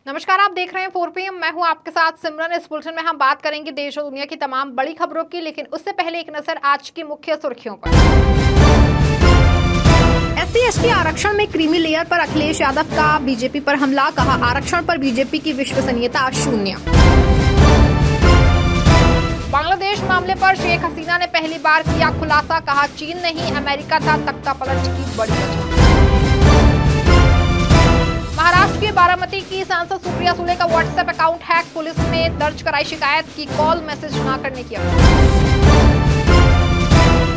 नमस्कार, आप देख रहे हैं 4 PM। मैं हूं आपके साथ सिमरन। इस बुलेटिन में हम बात करेंगे देश और दुनिया की तमाम बड़ी खबरों की, लेकिन उससे पहले एक नजर आज की मुख्य सुर्खियों पर। SC/ST आरक्षण में क्रीमी लेयर पर अखिलेश यादव का बीजेपी पर हमला, कहा आरक्षण पर बीजेपी की विश्वसनीयता शून्य। बांग्लादेश मामले पर शेख हसीना ने पहली बार किया खुलासा, कहा चीन नहीं अमेरिका था तख्ता पलट की बड़ी वजह। महाराष्ट्र के बारामती की सांसद सुप्रिया सुले का व्हाट्सएप अकाउंट हैक, पुलिस में दर्ज कराई शिकायत की कॉल मैसेज न करने की अपील।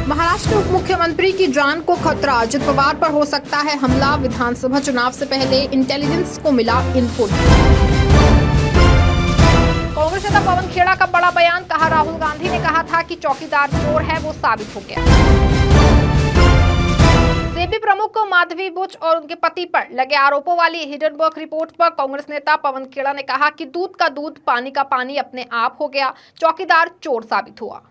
महाराष्ट्र के उप मुख्यमंत्री की जान को खतरा, अजित पवार पर हो सकता है हमला, विधानसभा चुनाव से पहले इंटेलिजेंस को मिला इनपुट। कांग्रेस नेता पवन खेड़ा का बड़ा बयान, कहा राहुल गांधी ने कहा था कि चौकीदार चोर है, वो साबित हो गया। सेबी प्रमुख माधवी बुच और उनके पति पर लगे आरोपों वाली हिंडनबर्ग रिपोर्ट पर कांग्रेस नेता पवन खेड़ा ने कहा कि दूध का दूध पानी का पानी अपने आप हो गया, चौकीदार चोर साबित हुआ।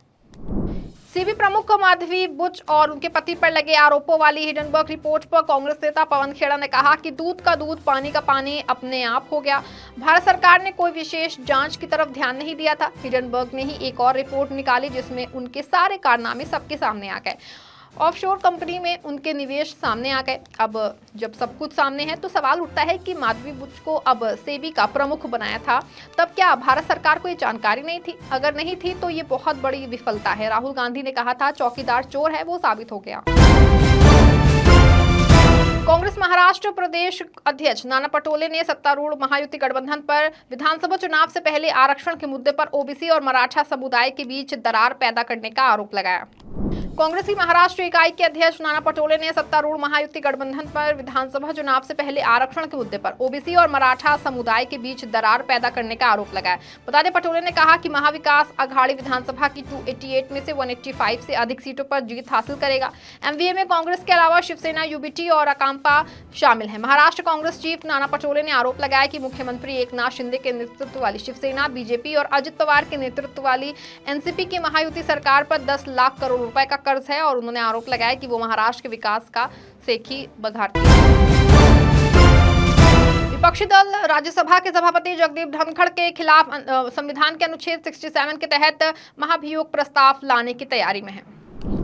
सेबी प्रमुख माधवी बुच और उनके पति पर लगे आरोपों वाली हिंडनबर्ग रिपोर्ट पर कांग्रेस नेता पवन खेड़ा ने कहा कि दूध का दूध पानी का पानी अपने आप हो गया। भारत सरकार ने कोई विशेष जांच की तरफ ध्यान नहीं दिया था। हिंडनबर्ग ने ही एक और रिपोर्ट निकाली जिसमें उनके सारे कारनामे सबके सामने आ गए। ऑफशोर कंपनी में उनके निवेश सामने आ गए। अब जब सब कुछ सामने है तो सवाल उठता है कि माधवी बुच को अब सेबी का प्रमुख बनाया था, तब क्या भारत सरकार को ये जानकारी नहीं थी? अगर नहीं थी तो ये बहुत बड़ी विफलता है। राहुल गांधी ने कहा था चौकीदार चोर है, वो साबित हो गया। कांग्रेस महाराष्ट्र प्रदेश अध्यक्ष नाना पटोले ने सत्तारूढ़ महायुति गठबंधन पर विधानसभा चुनाव से पहले आरक्षण के मुद्दे पर ओबीसी और मराठा समुदाय के बीच दरार पैदा करने का आरोप लगाया। कांग्रेस की महाराष्ट्र इकाई के अध्यक्ष नाना पटोले ने सत्तारूढ़ महायुति गठबंधन पर विधानसभा चुनाव से पहले आरक्षण के मुद्दे पर ओबीसी और मराठा समुदाय के बीच दरार पैदा करने का आरोप लगाया। बता दें, पटोले ने कहा कि महाविकास अघाड़ी विधानसभा की 288 में से 185 से अधिक सीटों पर जीत हासिल करेगा। एमवीए में कांग्रेस के अलावा शिवसेना, यूबीटी और अकांपा शामिल है। महाराष्ट्र कांग्रेस चीफ नाना पटोले ने आरोप लगाया कि मुख्यमंत्री एकनाथ शिंदे के नेतृत्व वाली शिवसेना, बीजेपी और अजित पवार के नेतृत्व वाली एनसीपी की महायुति सरकार पर 10 लाख करोड़ रुपए का कर्ज है और उन्होंने आरोप लगाया कि वो महाराष्ट्र के विकास का सेखी बघारती है। विपक्षी दल राज्यसभा के सभापति जगदीप धनखड़ के खिलाफ संविधान के अनुच्छेद 67 के तहत महाभियोग प्रस्ताव लाने की तैयारी में है।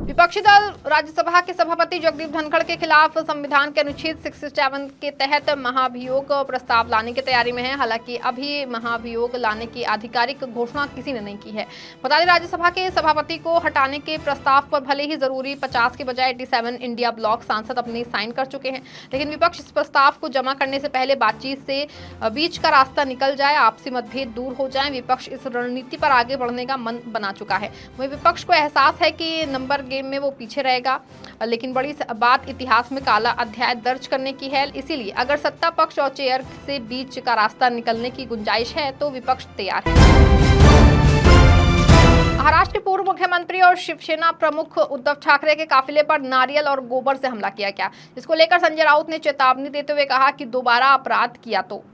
विपक्षी दल राज्यसभा के सभापति जगदीप धनखड़ के खिलाफ संविधान के अनुच्छेद 67 के तहत महाभियोग प्रस्ताव लाने की तैयारी में है। हालांकि अभी महाभियोग लाने की आधिकारिक घोषणा किसी ने नहीं की है। बता दें, राज्यसभा के सभापति को हटाने के प्रस्ताव पर भले ही जरूरी 50 के बजाय 87 इंडिया ब्लॉक सांसद अपने साइन कर चुके हैं, लेकिन विपक्ष इस प्रस्ताव को जमा करने से पहले बातचीत से बीच का रास्ता निकल जाए, आपसी मतभेद दूर हो जाए। विपक्ष इस रणनीति पर आगे बढ़ने का मन बना चुका है। वही विपक्ष को एहसास है कि नंबर गेम में वो पीछे रहेगा, लेकिन बड़ी बात इतिहास में काला अध्याय दर्ज करने की है। इसीलिए अगर सत्ता पक्ष और चेयर से बीच का रास्ता निकलने की गुंजाइश है तो विपक्ष तैयार है। महाराष्ट्र के पूर्व मुख्यमंत्री और शिवसेना प्रमुख उद्धव ठाकरे के काफिले पर नारियल और गोबर से हमला किया गया, जिसको लेकर संजय राउत ने चेतावनी देते हुए कहा कि दोबारा अपराध किया तो।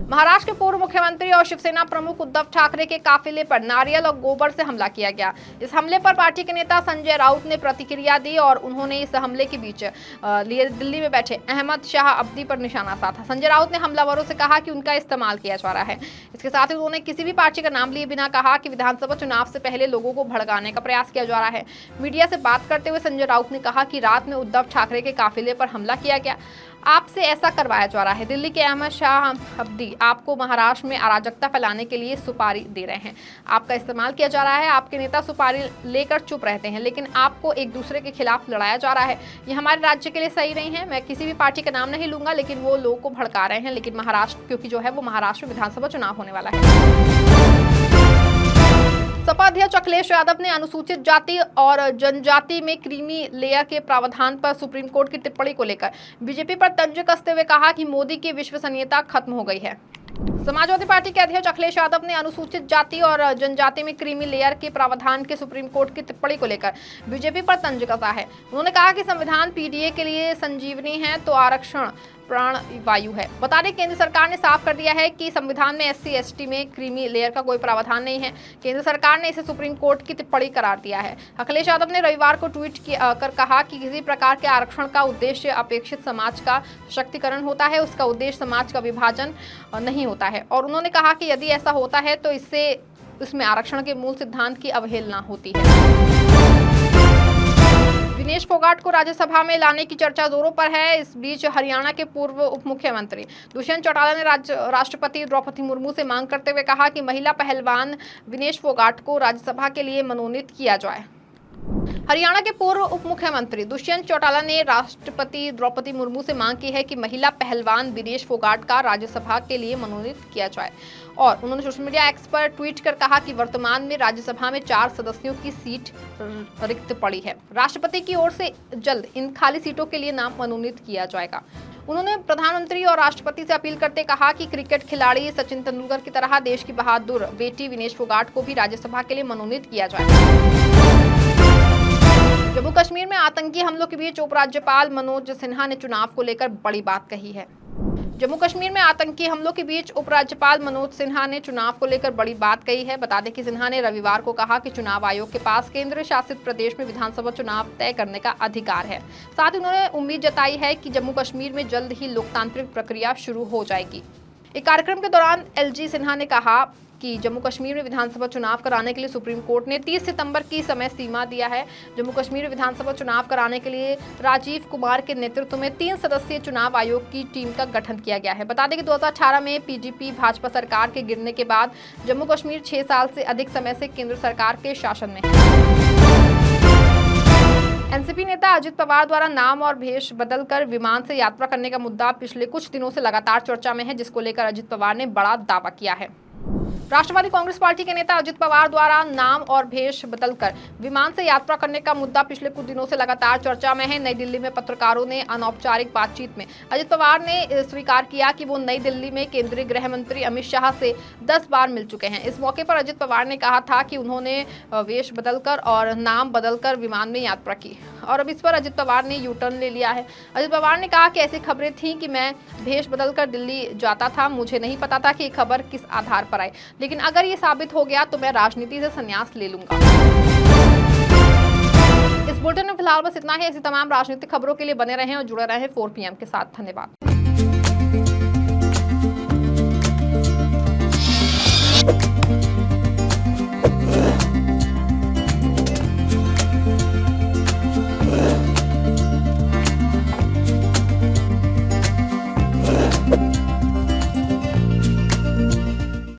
महाराष्ट्र के पूर्व मुख्यमंत्री और शिवसेना प्रमुख उद्धव ठाकरे के काफिले पर नारियल और गोबर से हमला किया गया। इस हमले पर पार्टी के नेता संजय राउत ने प्रतिक्रिया दी और उन्होंने इस हमले के बीच दिल्ली में बैठे अहमद शाह अब्दी पर निशाना साधा। संजय राउत ने हमलावरों से कहा कि उनका इस्तेमाल किया जा रहा है। इसके साथ ही उन्होंने किसी भी पार्टी का नाम लिए बिना कहा कि विधानसभा चुनाव से पहले लोगों को भड़काने का प्रयास किया जा रहा है। मीडिया से बात करते हुए संजय राउत ने कहा कि रात में उद्धव ठाकरे के काफिले पर हमला किया गया, आपसे ऐसा करवाया जा रहा है। दिल्ली के अहमद शाह अब्दी आपको महाराष्ट्र में अराजकता फैलाने के लिए सुपारी दे रहे हैं, आपका इस्तेमाल किया जा रहा है। आपके नेता सुपारी लेकर चुप रहते हैं, लेकिन आपको एक दूसरे के खिलाफ लड़ाया जा रहा है। ये हमारे राज्य के लिए सही नहीं है। मैं किसी भी पार्टी का नाम नहीं लूंगा, लेकिन वो लोगों को भड़का रहे हैं। लेकिन महाराष्ट्र, क्योंकि जो है वो महाराष्ट्र विधानसभा चुनाव होने वाला है। सपा अध्यक्ष अखिलेश यादव ने अनुसूचित जाति और जनजाति में क्रीमी लेयर के प्रावधान पर सुप्रीम कोर्ट की टिप्पणी को लेकर बीजेपी पर तंज कसते हुए कहा कि मोदी की विश्वसनीयता खत्म हो गई है। समाजवादी पार्टी के अध्यक्ष अखिलेश यादव ने अनुसूचित जाति और जनजाति में क्रीमी लेयर के प्रावधान के सुप्रीम कोर्ट की टिप्पणी को लेकर बीजेपी पर तंज कसा है। उन्होंने कहा कि संविधान पीडीए के लिए संजीवनी है तो आरक्षण प्राणवायु है। बता दें केंद्र सरकार ने साफ कर दिया है कि संविधान में SC ST में क्रीमी लेयर का कोई प्रावधान नहीं है। केंद्र सरकार ने इसे सुप्रीम कोर्ट की टिप्पणी करार दिया है। अखिलेश यादव ने रविवार को ट्वीट कर कहा कि किसी प्रकार के आरक्षण का उद्देश्य अपेक्षित समाज का सशक्तिकरण होता है, उसका उद्देश्य समाज का विभाजन नहीं होता है। और उन्होंने कहा कि यदि ऐसा होता है तो इसमें आरक्षण के मूल सिद्धांत की अवहेलना होती है। विनेश फोगाट को राज्यसभा में लाने की चर्चा जोरों पर है। इस बीच हरियाणा के पूर्व उप मुख्यमंत्री दुष्यंत चौटाला ने राष्ट्रपति द्रौपदी मुर्मू से मांग करते हुए कहा कि महिला पहलवान विनेश फोगाट को राज्यसभा के लिए मनोनीत किया जाए। हरियाणा के पूर्व उप मुख्यमंत्री दुष्यंत चौटाला ने राष्ट्रपति द्रौपदी मुर्मू से मांग की है कि महिला पहलवान विनेश फोगाट का राज्यसभा के लिए मनोनीत किया जाए। और उन्होंने सोशल मीडिया एक्स पर ट्वीट कर कहा कि वर्तमान में राज्यसभा में 4 सदस्यों की सीट रिक्त पड़ी है। राष्ट्रपति की ओर से जल्द इन खाली सीटों के लिए नाम मनोनीत किया जाएगा। उन्होंने प्रधानमंत्री और राष्ट्रपति से अपील करते कहा कि क्रिकेट खिलाड़ी सचिन तेंदुलकर की तरह देश की बहादुर बेटी विनेश फोगाट को भी राज्यसभा के लिए मनोनीत किया जाए। जम्मू कश्मीर में आतंकी हमलों के बीच उपराज्यपाल मनोज सिन्हा ने चुनाव को लेकर बड़ी बात कही है। जम्मू कश्मीर में आतंकी हमलों के बीच उपराज्यपाल मनोज सिन्हा ने चुनाव को लेकर बड़ी बात कही है। बता दें कि सिन्हा ने रविवार को कहा कि चुनाव आयोग के पास केंद्र शासित प्रदेश में विधानसभा चुनाव तय करने का अधिकार है। साथ ही उन्होंने उम्मीद जताई है कि जम्मू कश्मीर में जल्द ही लोकतांत्रिक प्रक्रिया शुरू हो जाएगी। एक कार्यक्रम के दौरान LG सिन्हा ने कहा कि जम्मू कश्मीर में विधानसभा चुनाव कराने के लिए सुप्रीम कोर्ट ने 30 सितंबर की समय सीमा दिया है। जम्मू कश्मीर में विधानसभा चुनाव कराने के लिए राजीव कुमार के नेतृत्व में 3 सदस्यीय चुनाव आयोग की टीम का गठन किया गया है। बता दें कि 2018 में PGP भाजपा सरकार के गिरने के बाद जम्मू कश्मीर 6 साल से अधिक समय से केंद्र सरकार के शासन में है। एनसीपी नेता अजित पवार द्वारा नाम और भेष बदलकर विमान से यात्रा करने का मुद्दा पिछले कुछ दिनों से लगातार चर्चा में है, जिसको लेकर अजित पवार ने बड़ा दावा किया है। राष्ट्रवादी कांग्रेस पार्टी के नेता अजित पवार द्वारा नाम और भेष बदलकर विमान से यात्रा करने का मुद्दा पिछले कुछ दिनों से लगातार चर्चा में है। नई दिल्ली में पत्रकारों ने अनौपचारिक बातचीत में अजित पवार ने स्वीकार किया कि वो नई दिल्ली में केंद्रीय गृह मंत्री अमित शाह से 10 बार मिल चुके हैं। इस मौके पर अजित पवार ने कहा था कि उन्होंने वेश बदलकर और नाम बदलकर विमान में यात्रा की और अब इस पर अजित पवार ने यू टर्न ले लिया है। अजित पवार ने कहा कि ऐसी खबरें थीं कि मैं भेष बदलकर दिल्ली जाता था, मुझे नहीं पता था कि ये खबर किस आधार पर आई, लेकिन अगर ये साबित हो गया तो मैं राजनीति से संन्यास ले लूंगा। इस बुलेटिन में फिलहाल बस इतना ही। ऐसी तमाम राजनीतिक खबरों के लिए बने रहें और जुड़े रहें 4 PM के साथ। धन्यवाद।